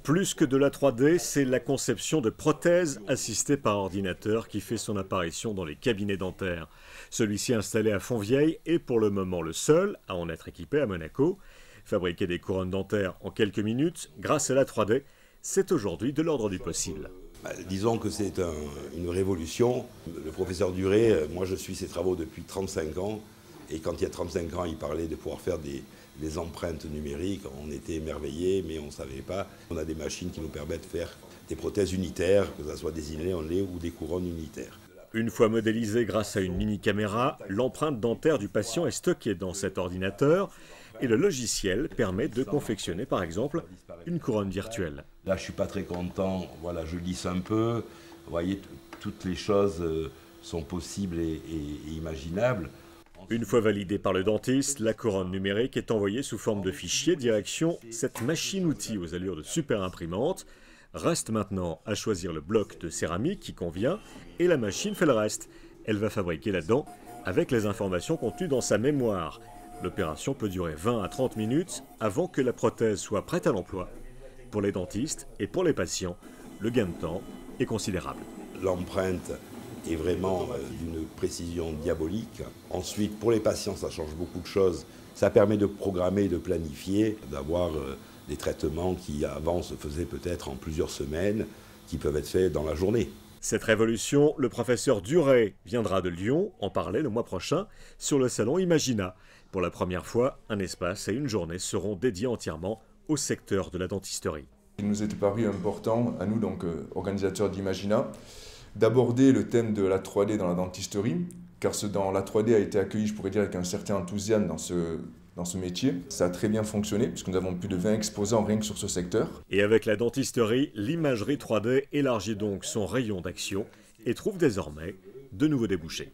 Plus que de la 3D, c'est la conception de prothèses assistées par ordinateur qui fait son apparition dans les cabinets dentaires. Celui-ci installé à Fontvieille est pour le moment le seul à en être équipé à Monaco. Fabriquer des couronnes dentaires en quelques minutes grâce à la 3D, c'est aujourd'hui de l'ordre du possible. Disons que c'est une révolution. Le professeur Duré, moi je suis ses travaux depuis 35 ans. Et quand il y a 35 ans, il parlait de pouvoir faire des empreintes numériques. On était émerveillés, mais on ne savait pas. On a des machines qui nous permettent de faire des prothèses unitaires, que ce soit des inlays, onlay ou des couronnes unitaires. Une fois modélisée grâce à une mini-caméra, l'empreinte dentaire du patient est stockée dans cet ordinateur et le logiciel permet de confectionner par exemple une couronne virtuelle. Là, je ne suis pas très content. Voilà, je lisse un peu. Vous voyez, toutes les choses sont possibles et imaginables. Une fois validée par le dentiste, la couronne numérique est envoyée sous forme de fichier direction cette machine-outil aux allures de super imprimante. Reste maintenant à choisir le bloc de céramique qui convient et la machine fait le reste. Elle va fabriquer la dent avec les informations contenues dans sa mémoire. L'opération peut durer 20 à 30 minutes avant que la prothèse soit prête à l'emploi. Pour les dentistes et pour les patients, le gain de temps est considérable. L'empreinte est vraiment d'une précision diabolique. Ensuite, pour les patients, ça change beaucoup de choses. Ça permet de programmer, de planifier, d'avoir des traitements qui avant se faisaient peut-être en plusieurs semaines, qui peuvent être faits dans la journée. Cette révolution, le professeur Duré viendra de Lyon en parler le mois prochain sur le salon Imagina. Pour la première fois, un espace et une journée seront dédiés entièrement au secteur de la dentisterie. Il nous était paru important, à nous donc organisateurs d'Imagina, d'aborder le thème de la 3D dans la dentisterie, car dans la 3D a été accueilli, je pourrais dire, avec un certain enthousiasme dans ce métier. Ça a très bien fonctionné, puisque nous avons plus de 20 exposants rien que sur ce secteur. Et avec la dentisterie, l'imagerie 3D élargit donc son rayon d'action et trouve désormais de nouveaux débouchés.